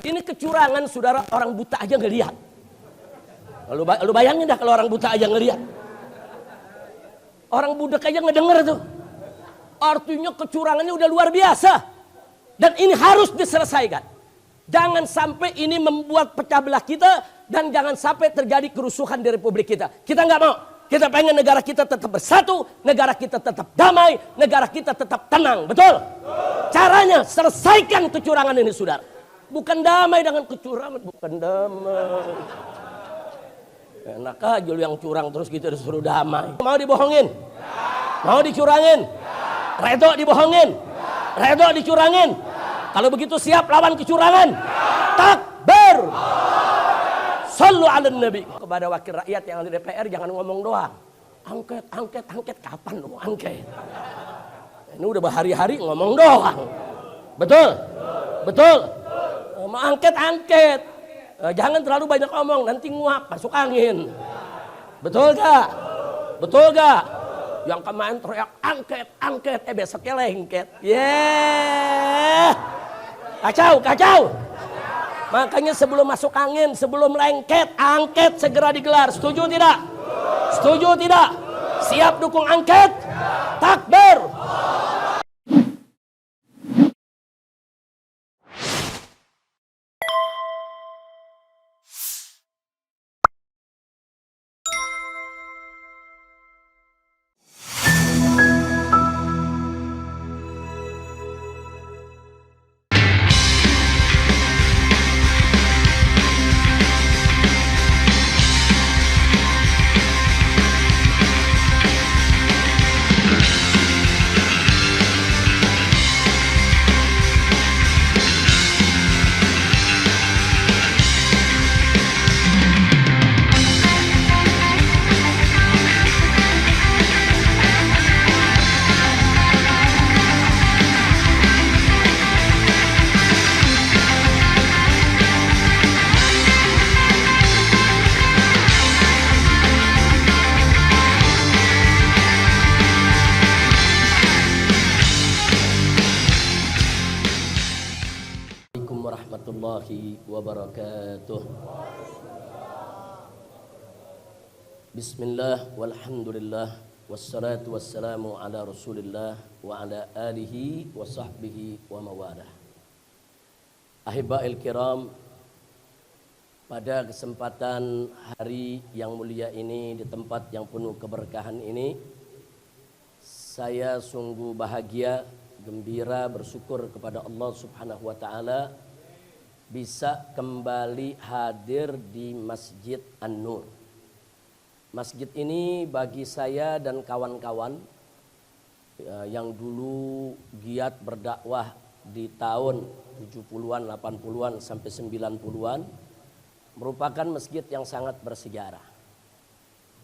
Ini kecurangan, saudara, orang buta aja ngelihat. Lu bayangin dah kalau orang buta aja ngelihat. Orang budak aja ngedenger tuh. Artinya kecurangannya udah luar biasa. Dan ini harus diselesaikan. Jangan sampai ini membuat pecah belah kita. Dan jangan sampai terjadi kerusuhan di republik kita. Kita nggak mau. Kita pengen negara kita tetap bersatu. Negara kita tetap damai. Negara kita tetap tenang. Betul? Caranya selesaikan kecurangan ini, saudara. Bukan damai dengan kecurangan. Bukan damai. Enak aja lu yang curang terus kita disuruh damai. Mau dibohongin? Mau dicurangin? Redo dibohongin? Redo dicurangin? Kalau begitu siap lawan kecurangan? Takbir! Sallu ala nabi. Kepada wakil rakyat yang di DPR jangan ngomong doang. Angket, angket, angket. Kapan lu angket? Ini udah berhari-hari ngomong doang. Betul? Betul? Mau angket, angket. Jangan terlalu banyak ngomong, nanti nguap, masuk angin. Betul gak? Betul gak? Yang kemarin teriak angket, angket. Besoknya lengket. Kacau, kacau. Makanya sebelum masuk angin, sebelum lengket, angket segera digelar. Setuju tidak? Setuju tidak? Siap dukung angket? Takbir! Warahmatullahi wabarakatuh. Bismillah walhamdulillah wassalatu wassalamu ala rasulillah wa ala alihi wa sahbihi wa mawalah. Ahibba'il kiram, pada kesempatan hari yang mulia ini, di tempat yang penuh keberkahan ini, saya sungguh bahagia, gembira, bersyukur kepada Allah Subhanahu wa taala bisa kembali hadir di Masjid An-Nur. Masjid ini bagi saya dan kawan-kawan yang dulu giat berdakwah di tahun 70-an, 80-an sampai 90-an merupakan masjid yang sangat bersejarah.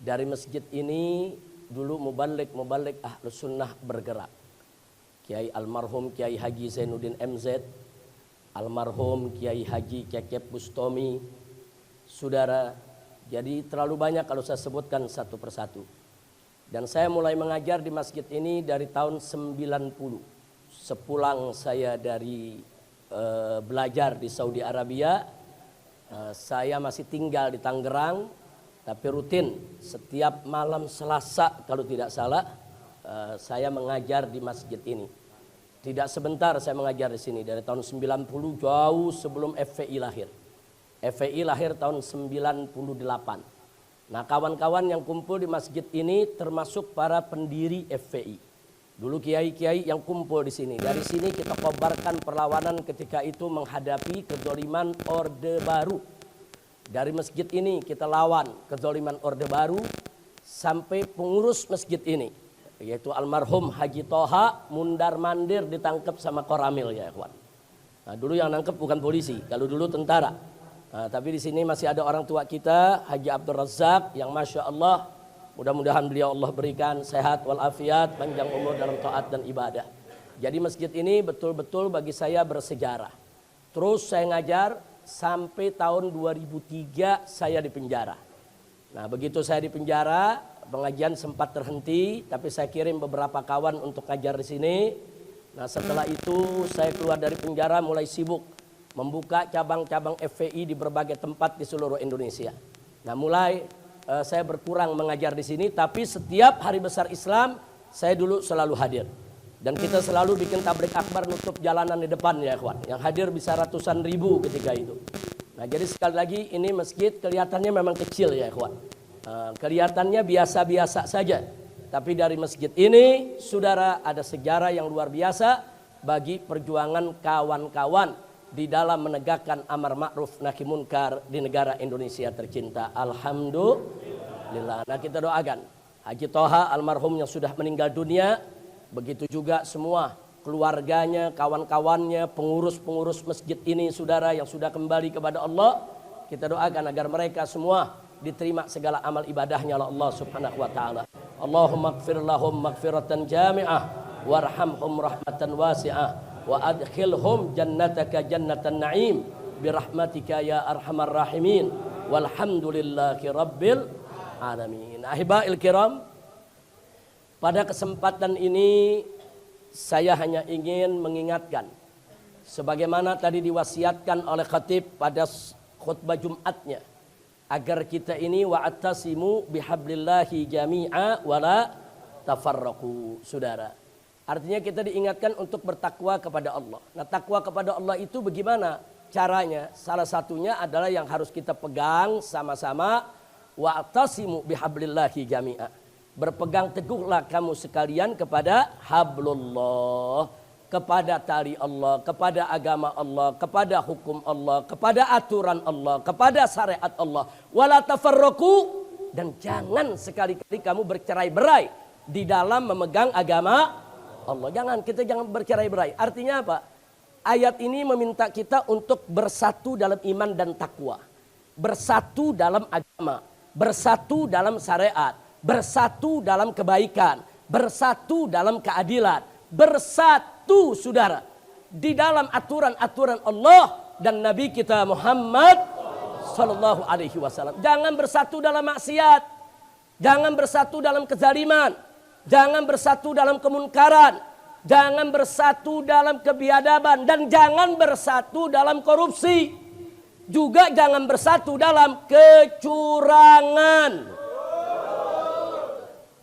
Dari masjid ini dulu mubalik Ahlus Sunnah bergerak. Kiai almarhum Kiai Haji Zainuddin MZ, almarhum Kiai Haji Kekep Bustomi, saudara. Jadi terlalu banyak kalau saya sebutkan satu persatu. Dan saya mulai mengajar di masjid ini dari tahun 90. Sepulang saya dari belajar di Saudi Arabia, saya masih tinggal di Tangerang, tapi rutin setiap malam Selasa kalau tidak salah saya mengajar di masjid ini. Tidak sebentar saya mengajar di sini, dari tahun 90, jauh sebelum FPI lahir. FPI lahir tahun 98. Nah, kawan-kawan yang kumpul di masjid ini termasuk para pendiri FPI. Dulu kiai-kiai yang kumpul di sini. Dari sini kita kobarkan perlawanan ketika itu menghadapi kezaliman Orde Baru. Dari masjid ini kita lawan kezaliman Orde Baru sampai pengurus masjid ini, yaitu almarhum Haji Toha mundar-mandir ditangkap sama Koramil, ya ikhwan. Nah, dulu yang nangkep bukan polisi, kalau dulu tentara. Nah, tapi di sini masih ada orang tua kita, Haji Abdul Razak, yang masya Allah, mudah-mudahan beliau Allah berikan sehat walafiat, panjang umur dalam taat dan ibadah. Jadi masjid ini betul-betul bagi saya bersejarah. Terus saya ngajar sampai tahun 2003 saya di penjara. Nah, begitu saya di penjara, pengajian sempat terhenti, tapi saya kirim beberapa kawan untuk ngajar di sini. Nah, setelah itu saya keluar dari penjara, mulai sibuk membuka cabang-cabang FPI di berbagai tempat di seluruh Indonesia. Nah, mulai saya berkurang mengajar di sini, tapi setiap hari besar Islam saya dulu selalu hadir. Dan kita selalu bikin tablik akbar nutup jalanan di depan ya ikhwan. Yang hadir bisa ratusan ribu ketika itu. Nah, jadi sekali lagi ini masjid kelihatannya memang kecil ya ikhwan. Kelihatannya biasa-biasa saja. Tapi dari masjid ini, saudara, ada sejarah yang luar biasa bagi perjuangan kawan-kawan di dalam menegakkan amar ma'ruf nahi munkar di negara Indonesia tercinta. Alhamdulillah. Nah, kita doakan Haji Toha almarhum yang sudah meninggal dunia, begitu juga semua keluarganya, kawan-kawannya, pengurus-pengurus masjid ini, saudara, yang sudah kembali kepada Allah. Kita doakan agar mereka semua diterima segala amal ibadahnya oleh Allah Subhanahu wa taala. Allahumma ighfir lahum maghfiratan jami'ah warhamhum rahmatan wasi'ah wa adkhilhum jannataka jannatan na'im birahmatika ya arhamar rahimin walhamdulillahi rabbil alamin. Ahibail kiram, pada kesempatan ini saya hanya ingin mengingatkan sebagaimana tadi diwasiatkan oleh khatib pada khutbah Jumatnya, agar kita ini wa'tasimu bihablillahi jami'a wala tafarraqu, saudara. Artinya kita diingatkan untuk bertakwa kepada Allah. Nah, takwa kepada Allah itu bagaimana caranya? Salah satunya adalah yang harus kita pegang sama-sama, wa'tasimu bihablillahi jami'a. Berpegang teguhlah kamu sekalian kepada hablullah, kepada tali Allah, kepada agama Allah, kepada hukum Allah, kepada aturan Allah, kepada syariat Allah. Wala tafarraqu, dan jangan sekali-kali kamu bercerai-berai di dalam memegang agama Allah. Jangan bercerai-berai. Artinya apa? Ayat ini meminta kita untuk bersatu dalam iman dan takwa, bersatu dalam agama, bersatu dalam syariat, bersatu dalam kebaikan, bersatu dalam keadilan, bersatu, saudara, di dalam aturan-aturan Allah dan Nabi kita Muhammad sallallahu alaihi wasallam. Jangan bersatu dalam maksiat, jangan bersatu dalam kezaliman, jangan bersatu dalam kemunkaran, jangan bersatu dalam kebiadaban, dan jangan bersatu dalam korupsi. Juga jangan bersatu dalam kecurangan.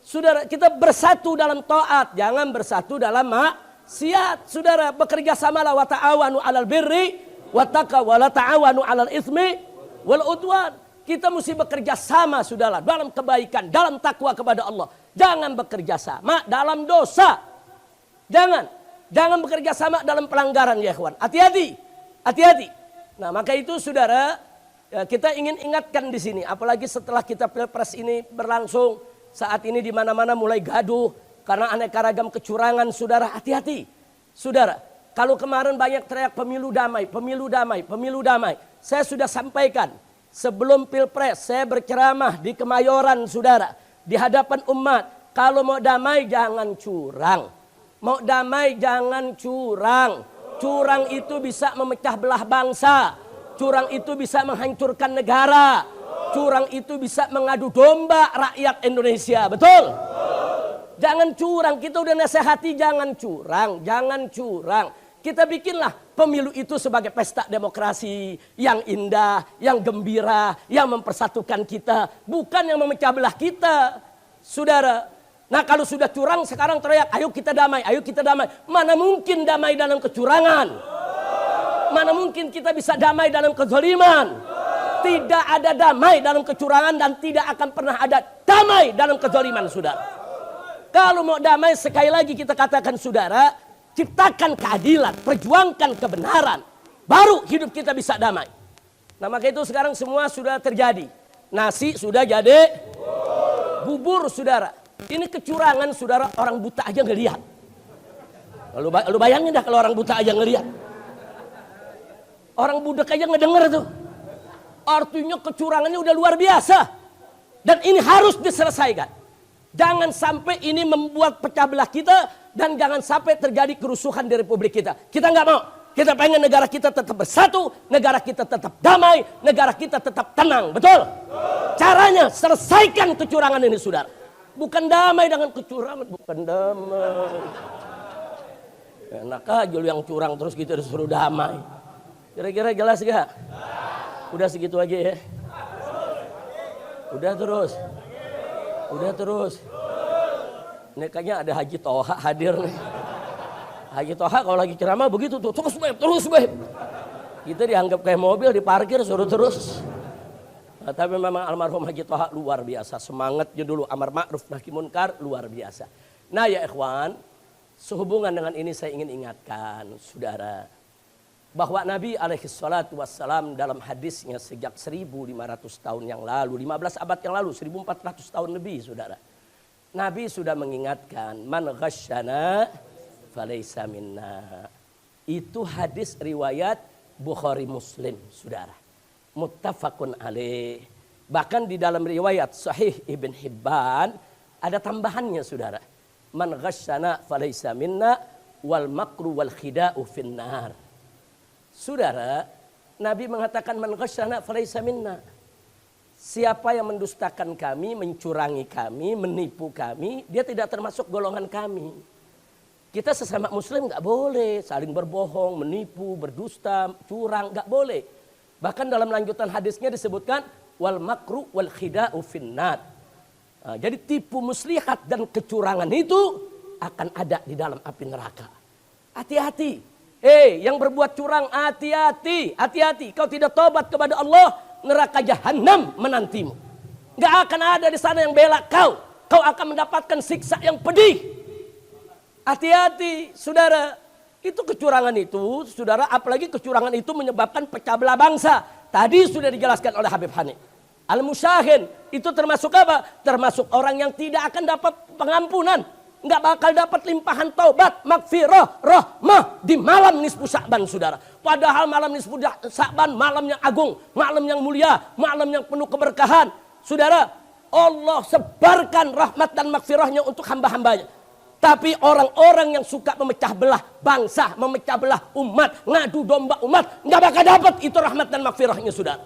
Saudara, kita bersatu dalam taat, jangan bersatu dalam maksiat. Saudara, bekerja samalah wa ta'awanu 'alal birri wa taqwa wa la ta'awanu 'alal itsmi wal udwan. Kita mesti bekerja sama, saudara, dalam kebaikan, dalam takwa kepada Allah. Jangan bekerja sama dalam dosa. Jangan bekerja sama dalam pelanggaran ya ikhwan. Hati-hati. Hati-hati. Nah, maka itu saudara, kita ingin ingatkan di sini, apalagi setelah kita Pilpres ini berlangsung. Saat ini di mana-mana mulai gaduh karena aneka ragam kecurangan, saudara. Hati-hati, saudara. Kalau kemarin banyak teriak pemilu damai, pemilu damai, pemilu damai. Saya sudah sampaikan sebelum Pilpres, saya berceramah di Kemayoran, saudara, di hadapan umat. Kalau mau damai jangan curang, mau damai jangan curang. Curang itu bisa memecah belah bangsa, curang itu bisa menghancurkan negara. Curang itu bisa mengadu domba rakyat Indonesia, betul? Jangan curang, kita udah nasihati jangan curang, jangan curang. Kita bikinlah pemilu itu sebagai pesta demokrasi yang indah, yang gembira, yang mempersatukan kita, bukan yang memecah belah kita, saudara. Nah, kalau sudah curang sekarang teriak, ayo kita damai, ayo kita damai. Mana mungkin damai dalam kecurangan? Mana mungkin kita bisa damai dalam kezaliman? Tidak ada damai dalam kecurangan dan tidak akan pernah ada damai dalam kezaliman, saudara. Kalau mau damai, sekali lagi kita katakan, saudara, ciptakan keadilan, perjuangkan kebenaran, baru hidup kita bisa damai. Nah, maka itu sekarang semua sudah terjadi. Nasi sudah jadi bubur, saudara. Ini kecurangan, saudara, orang buta aja ngelihat. Lu bayangin dah kalau orang buta aja ngelihat. Orang budak aja ngedenger tuh. Artinya kecurangannya udah luar biasa. Dan ini harus diselesaikan. Jangan sampai ini membuat pecah belah kita. Dan jangan sampai terjadi kerusuhan di republik kita. Kita nggak mau. Kita pengen negara kita tetap bersatu. Negara kita tetap damai. Negara kita tetap tenang. Betul? Caranya selesaikan kecurangan ini, saudara. Bukan damai dengan kecurangan. Bukan damai. Enak aja lu yang curang terus kita disuruh damai. Kira-kira jelas gak? Udah segitu aja ya. Udah terus. Ini kayaknya ada Haji Toha hadir nih. Haji Toha kalau lagi ceramah begitu tuh, terus beb. Kita dianggap kayak mobil diparkir suruh terus. Nah, tapi memang almarhum Haji Toha luar biasa. Semangatnya dulu amar ma'ruf nahi munkar luar biasa. Nah ya ikhwan, sehubungan dengan ini saya ingin ingatkan saudara, bahwa Nabi alaihissalam dalam hadisnya sejak 1500 tahun yang lalu, 15 abad yang lalu, 1400 tahun lebih saudara. Nabi sudah mengingatkan, man ghasyana falaysa minna. Itu hadis riwayat Bukhari Muslim saudara. Muttafaqun alaih. Bahkan di dalam riwayat Sahih Ibn Hibban ada tambahannya saudara. Man ghasyana falaysa minna wal makru wal khida'u finnar. Saudara, Nabi mengatakan man ghasyana falaysa minna. Siapa yang mendustakan kami, mencurangi kami, menipu kami, dia tidak termasuk golongan kami. Kita sesama muslim enggak boleh saling berbohong, menipu, berdusta, curang, enggak boleh. Bahkan dalam lanjutan hadisnya disebutkan wal makru wal khida'u finnar. Nah, jadi tipu muslihat dan kecurangan itu akan ada di dalam api neraka. Hati-hati. Yang berbuat curang hati-hati. Hati-hati. Kau tidak tobat kepada Allah, neraka jahanam menantimu. Enggak akan ada di sana yang bela kau. Kau akan mendapatkan siksa yang pedih. Hati-hati, saudara. Itu kecurangan itu, saudara, apalagi kecurangan itu menyebabkan pecah belah bangsa. Tadi sudah dijelaskan oleh Habib Hanif. Al-musyahin itu termasuk apa? Termasuk orang yang tidak akan dapat pengampunan. Enggak bakal dapat limpahan taubat, magfirah, rahmah di malam nisfu Sya'ban saudara. Padahal malam nisfu Sya'ban malam yang agung, malam yang mulia, malam yang penuh keberkahan. Saudara, Allah sebarkan rahmat dan magfirahnya untuk hamba-hambanya. Tapi orang-orang yang suka memecah belah bangsa, memecah belah umat, ngadu domba umat, nggak bakal dapat itu rahmat dan magfirahnya saudara.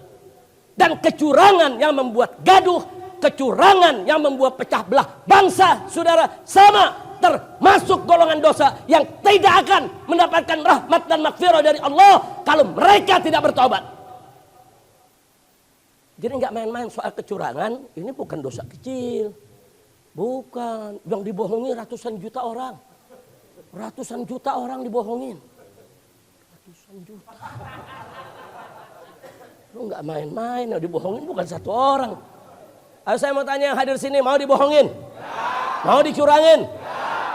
Dan kecurangan yang membuat gaduh, kecurangan yang membuat pecah belah bangsa, saudara, sama termasuk golongan dosa yang tidak akan mendapatkan rahmat dan magfirah dari Allah kalau mereka tidak bertobat. Jadi nggak main-main soal kecurangan, ini bukan dosa kecil. Bukan, yang dibohongi ratusan juta orang. Ratusan juta orang dibohongin. Ratusan juta. Lu nggak main-main, yang dibohongin bukan satu orang. Ayo saya mau tanya yang hadir sini, mau dibohongin? Mau dicurangin?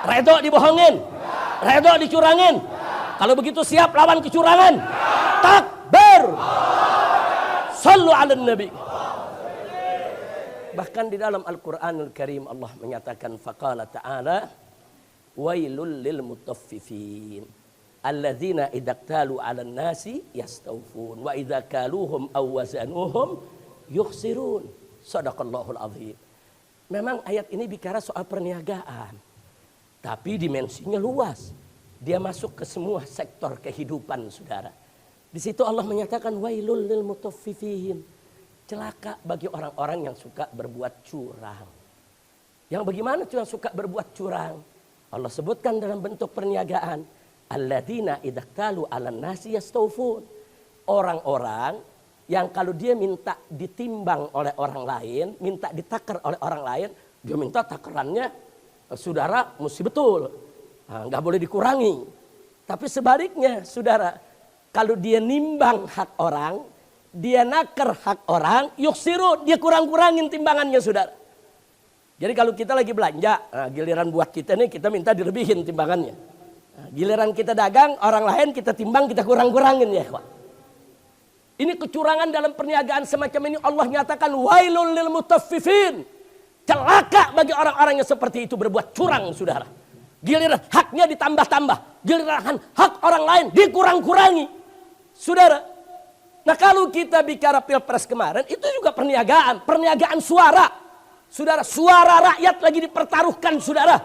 Redo dibohongin? Redo dicurangin? Kalau begitu siap lawan kecurangan? Takbir! Sallu ala nabi. Bahkan di dalam Al-Quranul Karim Allah menyatakan faqala ta'ala wailul lil mutaffifin alladzina idaktalu 'alan nasi yastawfun wa idza kaluhum aw wazanuhum yukhsirun. Shadaqallahul azim. Memang ayat ini bicara soal perniagaan. Tapi dimensinya luas. Dia masuk ke semua sektor kehidupan saudara. Di situ Allah menyatakan wailul lil mutaffifin. Celaka bagi orang-orang yang suka berbuat curang. Yang bagaimana yang suka berbuat curang? Allah sebutkan dalam bentuk perniagaan. Alladzina idaktalu 'alan nasi yastawfun. Orang-orang yang kalau dia minta ditimbang oleh orang lain, minta ditakar oleh orang lain, dia minta takarannya saudara mesti betul. Nggak boleh dikurangi. Tapi sebaliknya saudara, kalau dia nimbang hak orang, dia nakar hak orang, yuksiru, dia kurang-kurangin timbangannya saudara. Jadi kalau kita lagi belanja, giliran buat kita nih kita minta dilebihin timbangannya. Giliran kita dagang, orang lain kita timbang, kita kurang-kurangin ya kawan. Ini kecurangan dalam perniagaan semacam ini Allah nyatakan wailul lil mutaffifin. Celaka bagi orang-orang yang seperti itu berbuat curang saudara. Giliran haknya ditambah-tambah, giliran hak orang lain dikurang-kurangi. Saudara, nah kalau kita bicara pilpres kemarin itu juga perniagaan suara. Saudara, suara rakyat lagi dipertaruhkan saudara.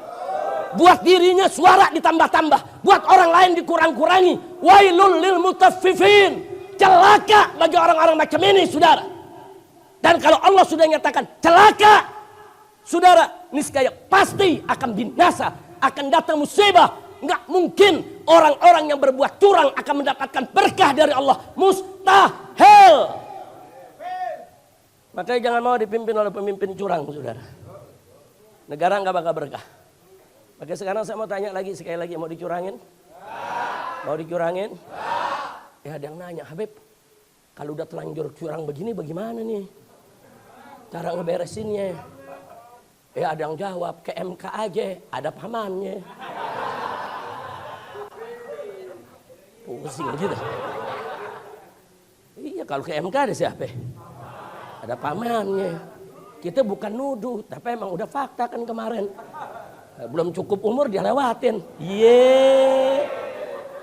Buat dirinya suara ditambah-tambah, buat orang lain dikurang-kurangi. Wailul lil mutaffifin. Celaka bagi orang-orang macam ini saudara. Dan kalau Allah sudah nyatakan celaka, saudara, niscaya pasti akan binasa, akan datang musibah. Enggak mungkin orang-orang yang berbuat curang akan mendapatkan berkah dari Allah. Mustahil. Makanya jangan mau dipimpin oleh pemimpin curang, saudara. Negara nggak bakal berkah. Makanya sekarang saya mau tanya lagi, sekali lagi, mau dicurangin? Mau dicurangin? Ya ada yang nanya, Habib, kalau udah terlanjur curang begini bagaimana nih cara ngeberesinnya? Ya ada yang jawab, ke MK aja, ada pamannya. Pusing gitu. Iya, kalau ke MK ada siapa? Ada pamannya. Kita bukan nuduh, tapi emang udah fakta kan kemarin. Belum cukup umur dia lewatin.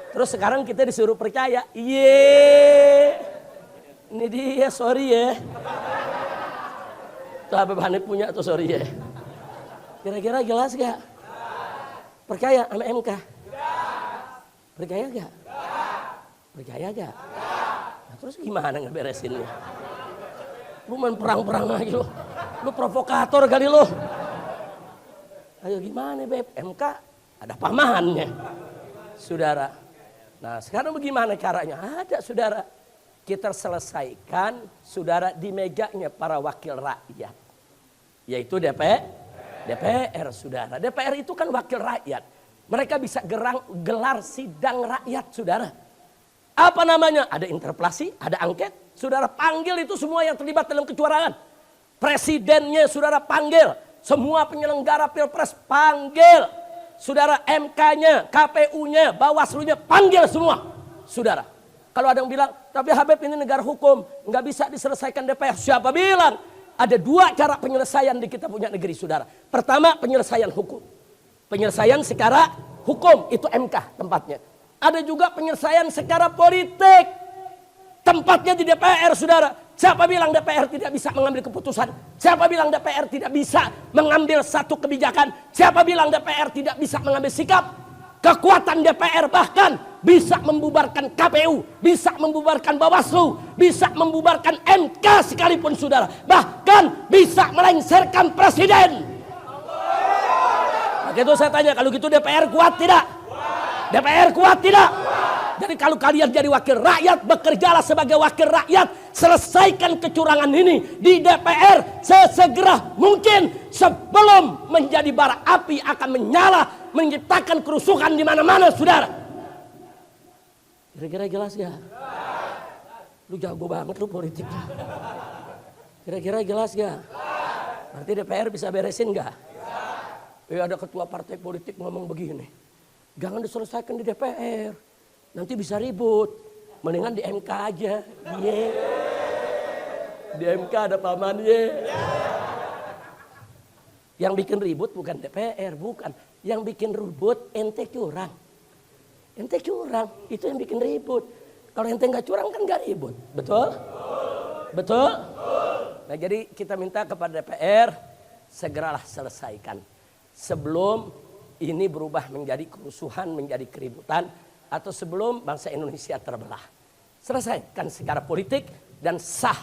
Terus sekarang kita disuruh percaya. Ini dia, sorry ya. Tuh Habib Hanif punya tuh, sorry ya. Kira-kira jelas gak? Percaya sama MK? Percaya gak? Percaya gak? Nah, terus gimana ngeberesinnya? Lu main perang-perang lagi lu. Lu provokator kali lu. Ayo gimana Beb? MK ada pamannya. Saudara. Nah sekarang bagaimana caranya? Ada saudara. Kita selesaikan saudara di mejanya para wakil rakyat. Yaitu DPR saudara. DPR itu kan wakil rakyat. Mereka bisa gelar sidang rakyat saudara. Apa namanya? Ada interpelasi, ada angket. Saudara panggil itu semua yang terlibat dalam kecurangan. Presidennya saudara panggil. Semua penyelenggara pilpres panggil. Saudara MK-nya, KPU-nya, Bawaslu-nya panggil semua. Saudara. Kalau ada yang bilang, tapi Habib ini negara hukum. Nggak bisa diselesaikan DPR. Siapa bilang? Ada dua cara penyelesaian di kita punya negeri saudara. Pertama penyelesaian hukum. Penyelesaian secara hukum itu MK tempatnya. Ada juga penyelesaian secara politik. Tempatnya di DPR saudara. Siapa bilang DPR tidak bisa mengambil keputusan? Siapa bilang DPR tidak bisa mengambil satu kebijakan? Siapa bilang DPR tidak bisa mengambil sikap? Kekuatan DPR bahkan bisa membubarkan KPU, bisa membubarkan Bawaslu, bisa membubarkan MK sekalipun saudara. Bahkan bisa melengsarkan presiden. Maka itu saya tanya, kalau gitu DPR kuat tidak? DPR kuat tidak? Jadi kalau kalian jadi wakil rakyat, bekerjalah sebagai wakil rakyat. Selesaikan kecurangan ini di DPR sesegera mungkin sebelum menjadi bara api akan menyala, menciptakan kerusuhan di mana-mana, saudara. Kira-kira jelas ya? Lu jago banget lu politiknya. Kira-kira jelas ya? Nanti DPR bisa beresin nggak? Ada ketua partai politik ngomong begini. Jangan diselesaikan di DPR. Nanti bisa ribut. Mendingan di MK aja. Di MK ada pamannya. Yang bikin ribut bukan DPR, bukan. Yang bikin ribut ente curang. Ente curang, itu yang bikin ribut. Kalau ente nggak curang kan nggak ribut. Betul? Betul? Nah jadi kita minta kepada DPR, segeralah selesaikan. Sebelum ini berubah menjadi kerusuhan, menjadi keributan. Atau sebelum bangsa Indonesia terbelah. Selesaikan secara politik dan sah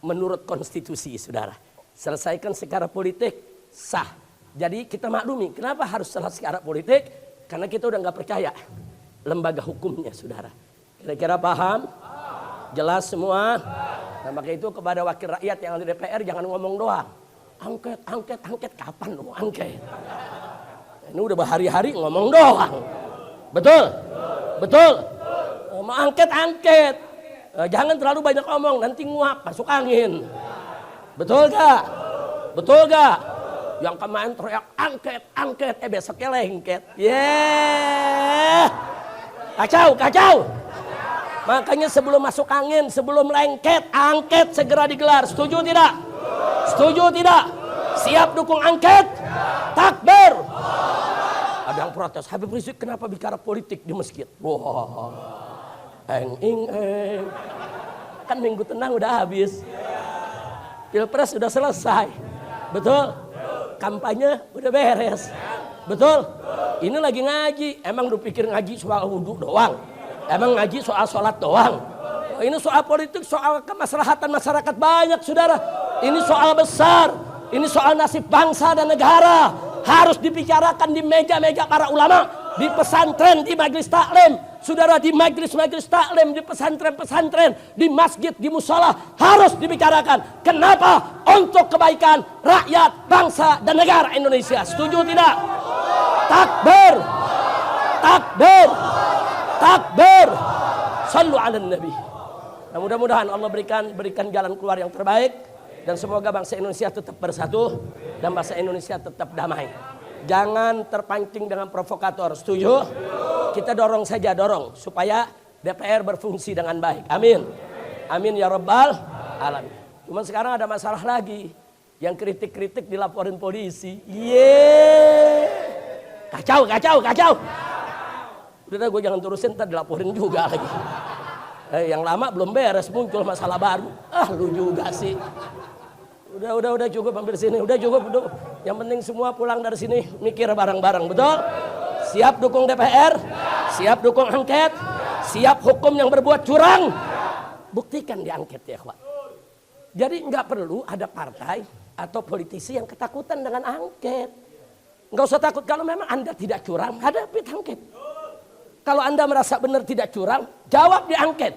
menurut konstitusi saudara. Selesaikan secara politik sah. Jadi kita maklumi kenapa harus selesai secara politik. Karena kita udah gak percaya lembaga hukumnya saudara. Kira-kira paham? Jelas semua? Nah maka itu kepada wakil rakyat yang ada di DPR jangan ngomong doang. Angket, angket, angket. Kapan lu angket? Ini udah berhari-hari ngomong doang. Betul? Betul? Mau angket. Jangan terlalu banyak ngomong, nanti nguap, masuk angin. Betul gak? Betul gak? Yang kemarin teriak angket, besoknya lengket. Kacau. Makanya sebelum masuk angin, sebelum lengket, angket segera digelar. Setuju tidak? Setuju tidak? Siap dukung angket? Takbir! Ada yang protes, Habib Rizik kenapa bicara politik di masjid? Wah, eng. Kan minggu tenang udah habis. Pilpres udah selesai. Betul? Kampanye udah beres. Betul? Ini lagi ngaji. Emang lu pikir ngaji soal wudhu doang? Emang ngaji soal sholat doang? Ini soal politik, soal kemaslahatan masyarakat banyak saudara. Ini soal besar. Ini soal nasib bangsa dan negara. Harus dibicarakan di meja-meja para ulama. di pesantren, di majelis taklim, saudara, di majelis taklim, di pesantren, di masjid, di musola harus dibicarakan. Kenapa? Untuk kebaikan rakyat, bangsa dan negara Indonesia. Setuju tidak? Takbir, takbir, takbir. Sallu ala nabi. Nah, mudah-mudahan Allah berikan jalan keluar yang terbaik, dan semoga bangsa Indonesia tetap bersatu dan bangsa Indonesia tetap damai. Jangan terpancing dengan provokator. Setuju? Kita dorong saja, dorong supaya DPR berfungsi dengan baik. Amin. Amin ya rabbal alamin. Cuma sekarang ada masalah lagi. Yang kritik-kritik dilaporin polisi. Kacau. Udah gue jangan terusin, ntar dilaporin juga lagi. Yang lama belum beres, muncul masalah baru. Lu juga sih. Udah cukup hampir sini. Udah cukup. Yang penting semua pulang dari sini mikir bareng-bareng, betul? Siap dukung DPR, siap dukung angket, siap hukum yang berbuat curang. Buktikan di angket ya, kawan. Jadi nggak perlu ada partai atau politisi yang ketakutan dengan angket. Nggak usah takut. Kalau memang Anda tidak curang, hadapi angket. Kalau Anda merasa benar tidak curang, jawab di angket.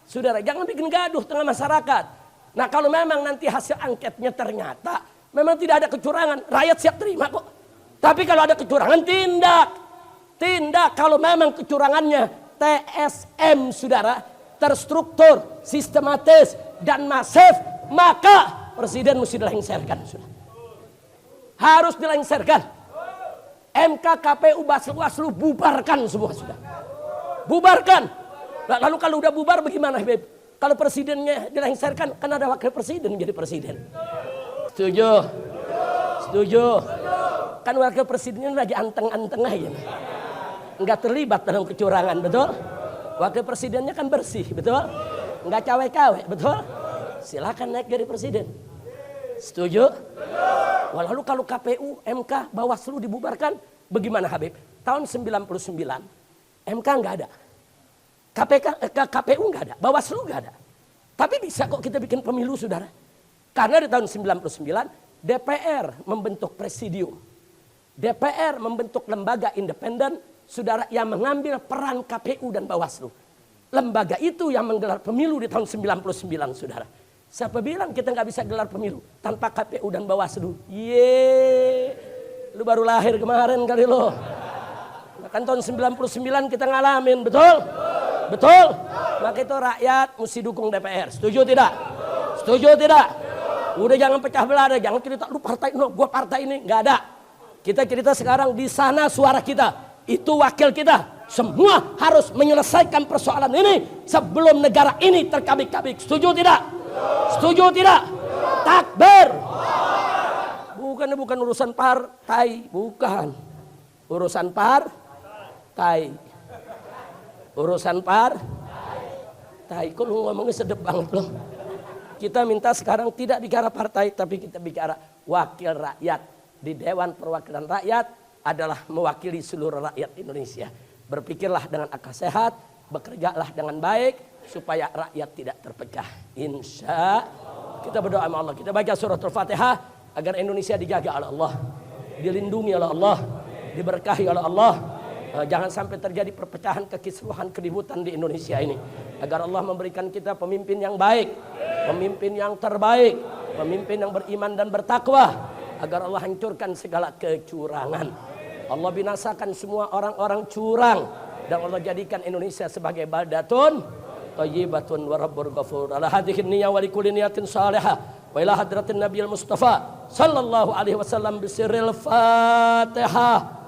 Saudara, jangan bikin gaduh tengah masyarakat. Nah, kalau memang nanti hasil angketnya ternyata memang tidak ada kecurangan, rakyat siap terima kok. Tapi kalau ada kecurangan, tindak. Kalau memang kecurangannya TSM, saudara, terstruktur, sistematis, dan masif, maka presiden mesti dilengsarkan. Harus dilengsarkan. MK, KPU, Bawaslu bubarkan semua, sudah. Bubarkan. Lalu kalau udah bubar bagaimana, Habib? Kalau presidennya dilengsarkan, kan ada wakil presiden jadi presiden. Setuju? Kan wakil presidennya lagi anteng-anteng aja. Enggak terlibat dalam kecurangan, betul? Wakil presidennya kan bersih, betul? Enggak cawe-cawe, betul? Silakan naik jadi presiden. Setuju? Lalu kalau KPU, MK, Bawaslu dibubarkan, bagaimana, Habib? Tahun 99, MK enggak ada. KPU enggak ada, Bawaslu enggak ada. Tapi bisa kok kita bikin pemilu, saudara. Karena di tahun 99 DPR membentuk presidium. DPR membentuk lembaga independen, saudara, yang mengambil peran KPU dan Bawaslu. Lembaga itu yang menggelar pemilu di tahun 99, saudara. Siapa bilang kita nggak bisa gelar pemilu tanpa KPU dan Bawaslu? Lu baru lahir kemarin kali lo. Kan tahun 99 kita ngalamin, betul? Betul? Maka itu rakyat mesti dukung DPR. Setuju tidak? Setuju tidak? Udah jangan pecah belah, jangan cerita lu partai no, gua partai ini, nggak ada. Kita cerita sekarang di sana suara kita, itu wakil kita. Semua harus menyelesaikan persoalan ini sebelum negara ini terkabik-kabik. Setuju tidak? Setuju tidak? Takbir. Bukan urusan partai, bukan. Urusan partai. Urusan partai. Kok lu ngomongnya sedep banget loh. Kita minta sekarang tidak bicara partai, tapi kita bicara wakil rakyat. Di Dewan Perwakilan Rakyat adalah mewakili seluruh rakyat Indonesia. Berpikirlah dengan akal sehat, bekerjalah dengan baik, supaya rakyat tidak terpecah. Insya kita berdoa sama Allah. Kita baca suratul Fatihah agar Indonesia dijaga oleh Allah, dilindungi oleh Allah, diberkahi oleh Allah. Jangan sampai terjadi perpecahan, kekisruhan, keributan di Indonesia ini. Agar Allah memberikan kita pemimpin yang baik, pemimpin yang terbaik, pemimpin yang beriman dan bertakwa. Agar Allah hancurkan segala kecurangan. Allah binasakan semua orang-orang curang. Dan Allah jadikan Indonesia sebagai baldatun thayyibatun wa rabbur ghafur. Ala hadhihi niyyah wa likulli niyatin salihah. Wa ila hadratin nabiyil mustafa sallallahu alaihi wasallam bisirril Fatihah.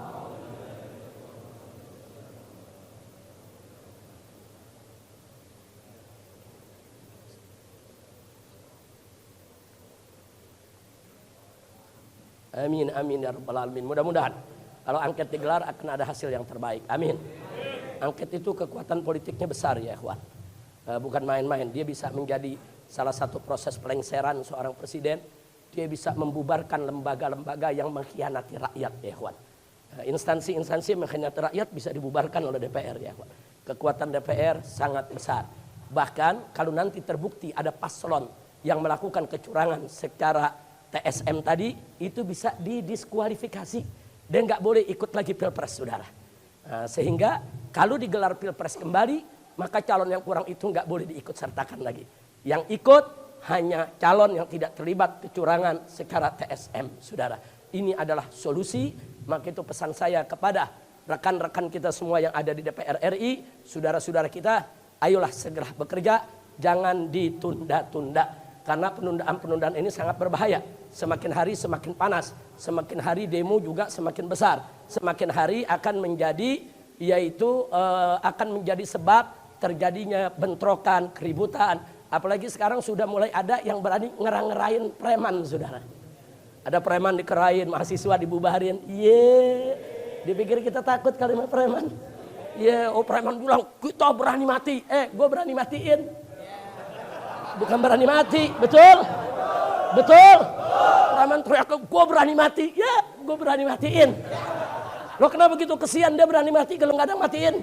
Amin, amin ya rabbal alamin. Mudah-mudahan kalau angket digelar akan ada hasil yang terbaik. Amin. Angket itu kekuatan politiknya besar ya, ikhwan. Bukan main-main. Dia bisa menjadi salah satu proses pelengseran seorang presiden. Dia bisa membubarkan lembaga-lembaga yang mengkhianati rakyat ya, ikhwan. Instansi-instansi yang mengkhianati rakyat bisa dibubarkan oleh DPR ya, ikhwan. Kekuatan DPR sangat besar. Bahkan kalau nanti terbukti ada paslon yang melakukan kecurangan secara TSM tadi, itu bisa didiskualifikasi dan nggak boleh ikut lagi pilpres, saudara. Nah, sehingga kalau digelar pilpres kembali, maka calon yang kurang itu nggak boleh diikut sertakan lagi. Yang ikut hanya calon yang tidak terlibat kecurangan secara TSM, saudara. Ini adalah solusi. Maka itu pesan saya kepada rekan-rekan kita semua yang ada di DPR RI, saudara-saudara kita, ayolah segera bekerja, jangan ditunda-tunda. Karena penundaan-penundaan ini sangat berbahaya. Semakin hari semakin panas, semakin hari demo juga semakin besar. Semakin hari akan menjadi akan menjadi sebab terjadinya bentrokan, keributan. Apalagi sekarang sudah mulai ada yang berani ngerang-ngerain preman, saudara. Ada preman dikerain, mahasiswa dibubarin. Dipikir kita takut kalimat preman. Preman bilang kita berani mati. Gue berani matiin. Bukan berani mati, betul? Betul? Preman teriak, gue berani mati. Ya, gue berani matiin. Lo kenapa begitu kesian dia berani mati kalau nggak ada matiin?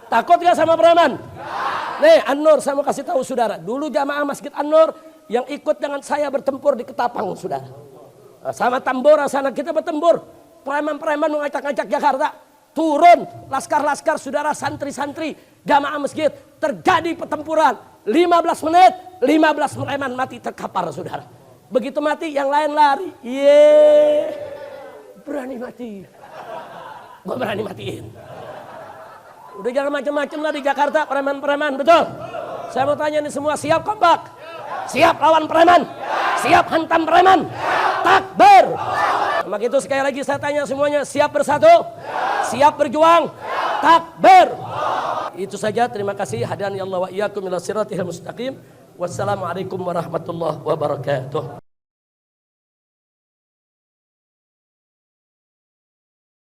Takut gak sama preman? Nih, An-Nur, saya mau kasih tahu saudara. Dulu jamaah Masjid An-Nur yang ikut dengan saya bertempur di Ketapang, saudara. Sama Tambora sana kita bertempur. Preman-preman mengacak-acak Jakarta. Turun laskar-laskar, saudara, santri-santri, jamaah masjid. Terjadi pertempuran. 15 menit, 15 preman mati terkapar, saudara. Begitu mati, yang lain lari. Berani mati. Gue berani matiin. Udah jangan macam-macam lah di Jakarta, preman-preman, betul? Saya mau tanya nih semua, siap kompak? Siap lawan preman? Siap hantam preman? Takbir! Maka itu sekali lagi saya tanya semuanya, siap bersatu? Siap berjuang? Takbir! Itu saja, terima kasih. Hadani Allah wa iyyakum ila siratil mustaqim. Wassalamualaikum warahmatullahi wabarakatuh.